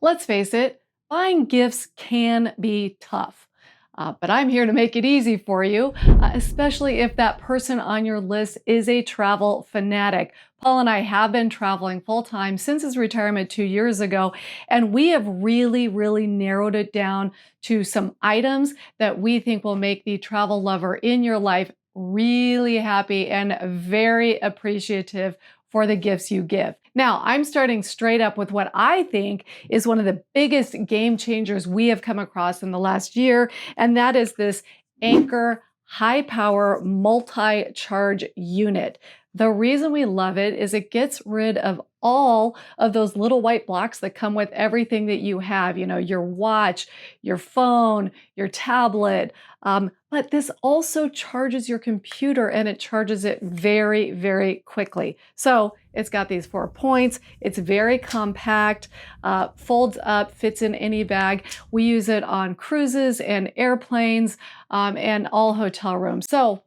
Let's face it, buying gifts can be tough. But I'm here to make it easy for you, especially if that person on your list is a travel fanatic. Paul and I have been traveling full time since his retirement 2 years ago, and we have really narrowed it down to some items that we think will make the travel lover in your life really happy and very appreciative for the gifts you give. Now, I'm starting straight up with what I think is one of the biggest game changers we have come across in the last year, and that is this Anker high power multi-charge unit. The reason we love it is it gets rid of all of those little white blocks that come with everything that you have, your watch, your phone, your tablet. But this also charges your computer and it charges it very quickly. So it's got these 4 points. It's very compact, folds up, fits in any bag. We use it on cruises and airplanes and all hotel rooms. So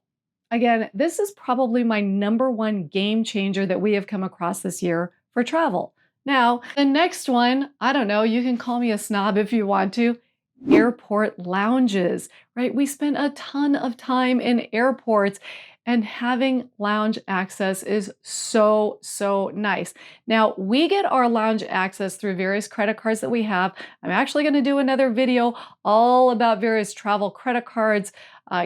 again, this is probably my #1 game changer that we have come across this year for travel. Now, the next one, I don't know, you can call me a snob if you want to, airport lounges, right? We spend a ton of time in airports and having lounge access is so nice. Now, we get our lounge access through various credit cards that we have. I'm actually going to do another video all about various travel credit cards,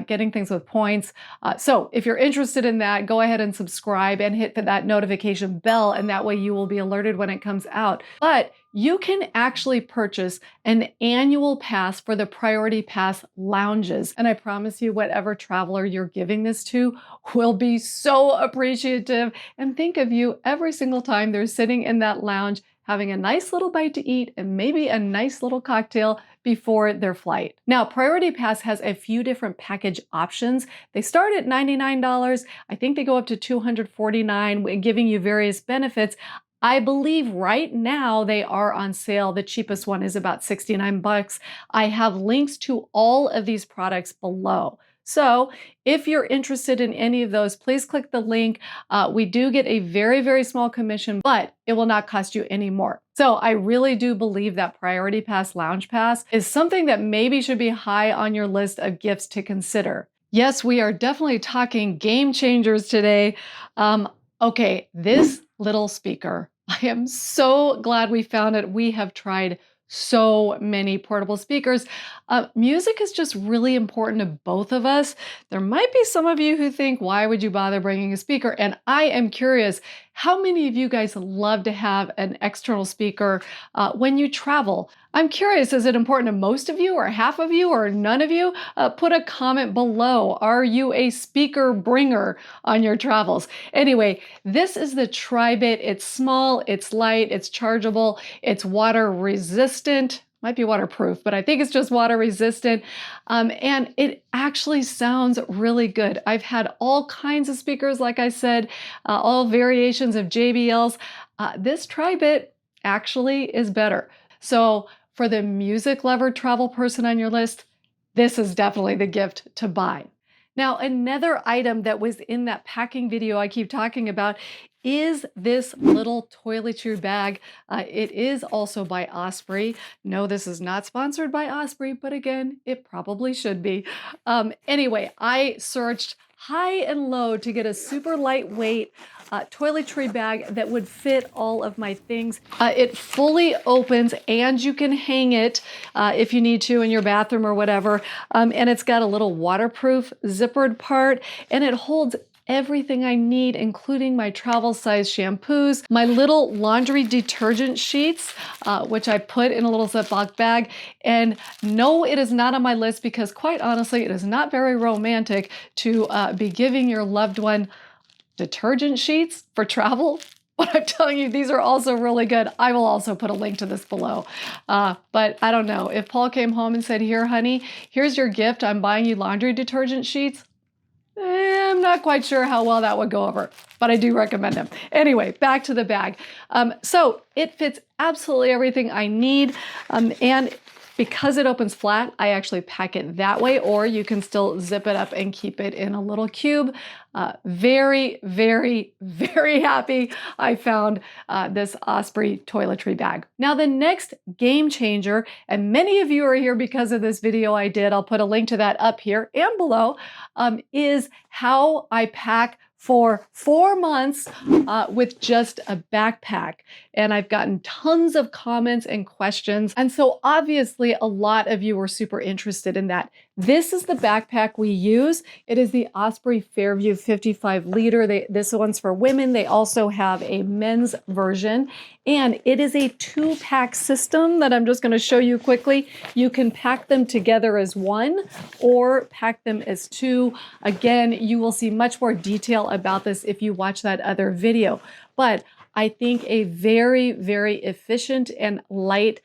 getting things with points. So if you're interested in that, go ahead and subscribe and hit that notification bell, and that way you will be alerted when it comes out. But you can actually purchase an annual pass for the Priority Pass lounges. And I promise you, whatever traveler you're giving this to will be so appreciative and think of you every single time they're sitting in that lounge having a nice little bite to eat and maybe a nice little cocktail before their flight. Now, Priority Pass has a few different package options. They start at $99. I think they go up to $249, giving you various benefits. I believe right now they are on sale. The cheapest one is about $69. I have links to all of these products below. So if you're interested in any of those, please click the link. We do get a very small commission, but it will not cost you any more. So I really do believe that Priority Pass Lounge Pass is something that maybe should be high on your list of gifts to consider. Yes, we are definitely talking game changers today. Okay, this little speaker, I am so glad we found it. We have tried so many portable speakers. Music is just really important to both of us. There might be some of you who think, why would you bother bringing a speaker? And I am curious, how many of you guys love to have an external speaker when you travel? I'm curious, is it important to most of you or half of you or none of you? Put a comment below. Are you a speaker bringer on your travels? Anyway, this is the TriBit. It's small, it's light, it's chargeable, it's water resistant. Might be waterproof, but I think it's just water resistant. And it actually sounds really good. I've had all kinds of speakers, like I said, all variations of JBLs. This TriBit actually is better. So for the music lover travel person on your list, this is definitely the gift to buy. Now, another item that was in that packing video I keep talking about is this little toiletry bag. It is also by Osprey. No, this is not sponsored by Osprey, but again, it probably should be. Anyway, I searched high and low to get a super lightweight toiletry bag that would fit all of my things. It fully opens and you can hang it if you need to in your bathroom or whatever. And it's got a little waterproof zippered part, and it holds everything I need, including my travel size shampoos, my little laundry detergent sheets, which I put in a little Ziploc bag. And no, it is not on my list because quite honestly, it is not very romantic to be giving your loved one detergent sheets for travel. But I'm telling you, these are also really good. I will also put a link to this below. But I don't know, if Paul came home and said, here, honey, here's your gift. I'm buying you laundry detergent sheets. I'm not quite sure how well that would go over, but I do recommend them. Anyway, back to the bag. So it fits absolutely everything I need. And Because it opens flat, I actually pack it that way, or you can still zip it up and keep it in a little cube. Very, very, very happy I found this Osprey toiletry bag. Now the next game changer, and many of you are here because of this video I did, I'll put a link to that up here and below, is how I pack for 4 months with just a backpack. And I've gotten tons of comments and questions. And so obviously a lot of you were super interested in that. This is the backpack we use. It is the Osprey Fairview 55 liter. This one's for women. They also have a men's version. And it is a 2-pack system that I'm just going to show you quickly. You can pack them together as one or pack them as two. Again, you will see much more detail about this if you watch that other video. But I think a very, very efficient and light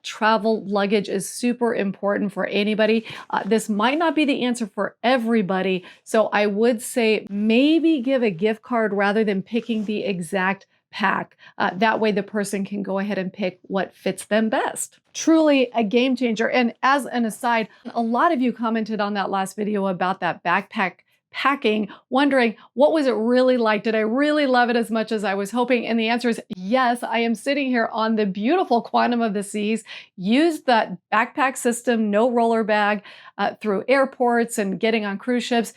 travel luggage is super important for anybody. This might not be the answer for everybody. So I would say maybe give a gift card rather than picking the exact pack. That way the person can go ahead and pick what fits them best. Truly a game changer. And as an aside, a lot of you commented on that last video about that backpack packing, wondering what was it really like? Did I really love it as much as I was hoping? And the answer is yes. I am sitting here on the beautiful Quantum of the Seas, used that backpack system, no roller bag, through airports and getting on cruise ships.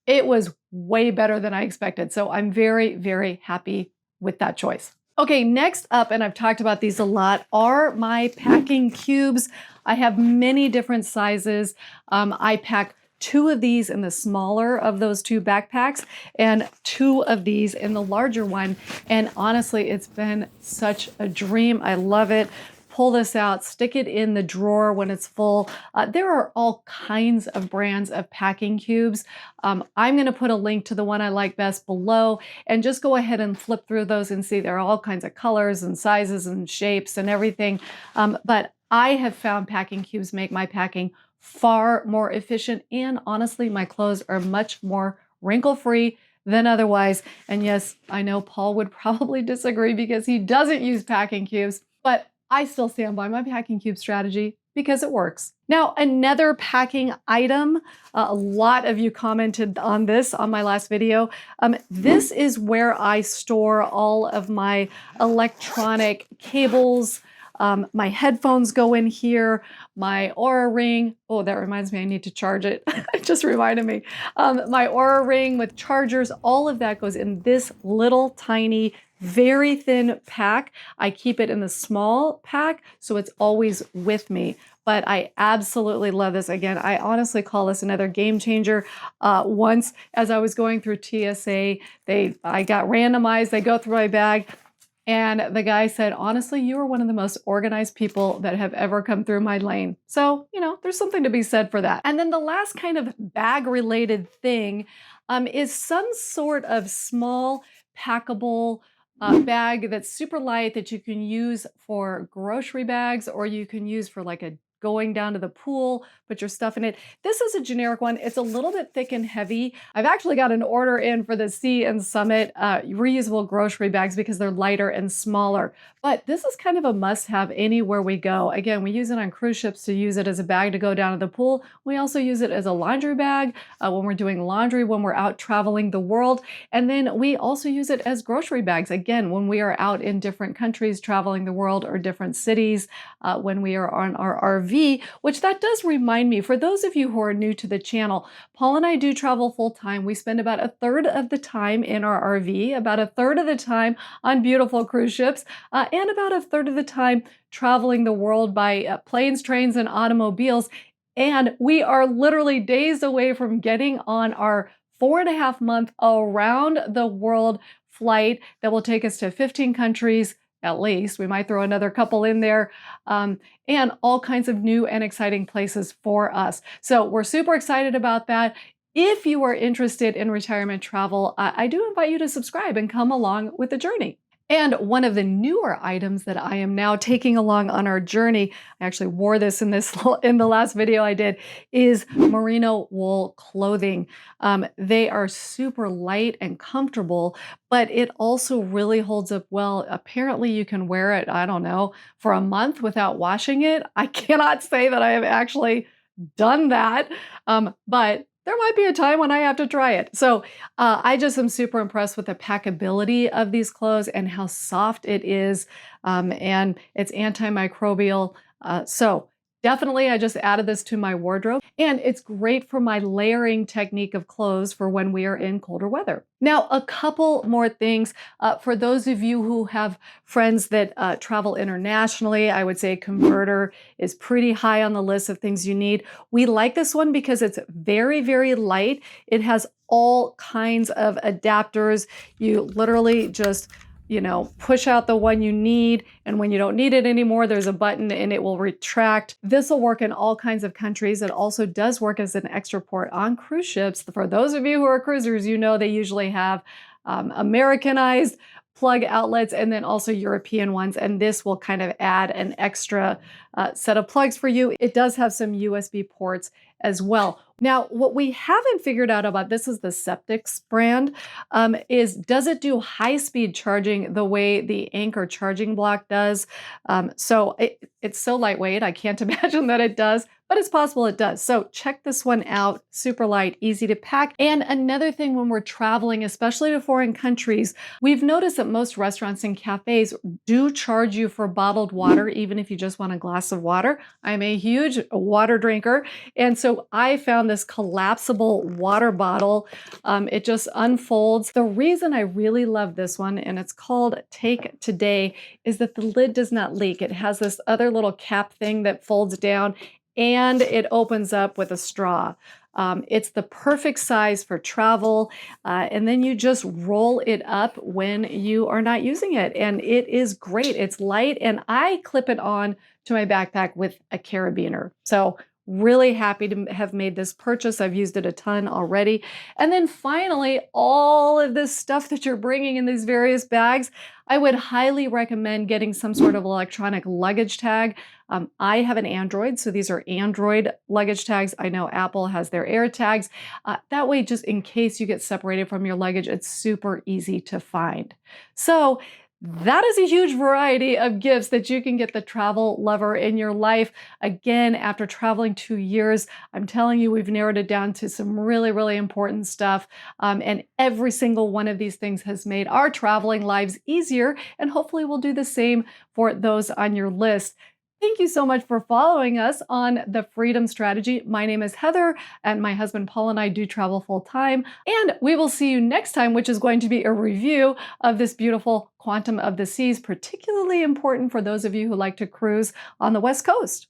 It was way better than I expected. So I'm very, very happy with that choice. Okay, next up, and I've talked about these a lot, are my packing cubes. I have many different sizes. I pack 2 of these in the smaller of those 2 backpacks and 2 of these in the larger one. And honestly, it's been such a dream. I love it. Pull this out, stick it in the drawer when it's full. There are all kinds of brands of packing cubes. I'm going to put a link to the one I like best below, and just go ahead and flip through those and see there are all kinds of colors and sizes and shapes and everything. But I have found packing cubes make my packing far more efficient, and honestly, my clothes are much more wrinkle-free than otherwise. And yes, I know Paul would probably disagree because he doesn't use packing cubes, but I still stand by my packing cube strategy because it works. Now, another packing item, a lot of you commented on this on my last video. This is where I store all of my electronic cables. My headphones go in here, my Oura Ring. Oh, that reminds me, I need to charge it. It just reminded me. My Oura Ring with chargers, all of that goes in this little tiny, very thin pack. I keep it in the small pack, so it's always with me. But I absolutely love this. Again, I honestly call this another game changer. Once, as I was going through TSA, I got randomized. They go through my bag. And the guy said, honestly, you are one of the most organized people that have ever come through my lane. So, there's something to be said for that. And then the last kind of bag related thing is some sort of small packable bag that's super light that you can use for grocery bags, or you can use for like a going down to the pool, put your stuff in it. This is a generic one. It's a little bit thick and heavy. I've actually got an order in for the Sea and Summit reusable grocery bags because they're lighter and smaller. But this is kind of a must-have anywhere we go. Again, we use it on cruise ships to use it as a bag to go down to the pool. We also use it as a laundry bag when we're doing laundry, when we're out traveling the world. And then we also use it as grocery bags, again, when we are out in different countries traveling the world, or different cities, when we are on our RV, which that does remind me, for those of you who are new to the channel, Paul and I do travel full time. We spend about 1/3 of the time in our RV, about 1/3 of the time on beautiful cruise ships, and about 1/3 of the time traveling the world by planes, trains, and automobiles. And we are literally days away from getting on our 4.5-month around the world flight that will take us to 15 countries. At least we might throw another couple in there, and all kinds of new and exciting places for us. So we're super excited about that. If you are interested in retirement travel, I do invite you to subscribe and come along with the journey. And one of the newer items that I am now taking along on our journey, I actually wore this in in the last video I did, is merino wool clothing. They are super light and comfortable, but it also really holds up well. Apparently, you can wear it, I don't know, for a month without washing it. I cannot say that I have actually done that, but there might be a time when I have to try it. So I just am super impressed with the packability of these clothes and how soft it is, and it's antimicrobial. So definitely, I just added this to my wardrobe, and it's great for my layering technique of clothes for when we are in colder weather. Now, a couple more things. For those of you who have friends that travel internationally, I would say a converter is pretty high on the list of things you need. We like this one because it's very, very light. It has all kinds of adapters. You literally just push out the one you need, and when you don't need it anymore, there's a button and it will retract. This will work in all kinds of countries. It also does work as an extra port on cruise ships. For those of you who are cruisers, you know they usually have Americanized plug outlets and then also European ones, and this will kind of add an extra set of plugs for you. It does have some USB ports as well. Now, what we haven't figured out about this is the Septix brand, is does it do high-speed charging the way the Anker charging block does? So it's so lightweight, I can't imagine that it does, but it's possible it does. So check this one out. Super light, easy to pack. And another thing when we're traveling, especially to foreign countries, we've noticed that most restaurants and cafes do charge you for bottled water, even if you just want a glass of water. I'm a huge water drinker, and so I found this collapsible water bottle. It just unfolds. The reason I really love this one, and it's called Take Today, is that the lid does not leak. It has this other little cap thing that folds down, and it opens up with a straw. It's the perfect size for travel, and then you just roll it up when you are not using it, and it is great. It's light, and I clip it on to my backpack with a carabiner. So really happy to have made this purchase. I've used it a ton already. And then finally, all of this stuff that you're bringing in these various bags, I would highly recommend getting some sort of electronic luggage tag. I have an Android, so these are Android luggage tags. I know Apple has their AirTags. That way, just in case you get separated from your luggage, it's super easy to find. So that is a huge variety of gifts that you can get the travel lover in your life. Again, after traveling 2 years, I'm telling you, we've narrowed it down to some really, really important stuff. And every single one of these things has made our traveling lives easier, and hopefully will do the same for those on your list. Thank you so much for following us on The Freedom Strategy. My name is Heather, and my husband Paul and I do travel full time. And we will see you next time, which is going to be a review of this beautiful Quantum of the Seas, particularly important for those of you who like to cruise on the West Coast.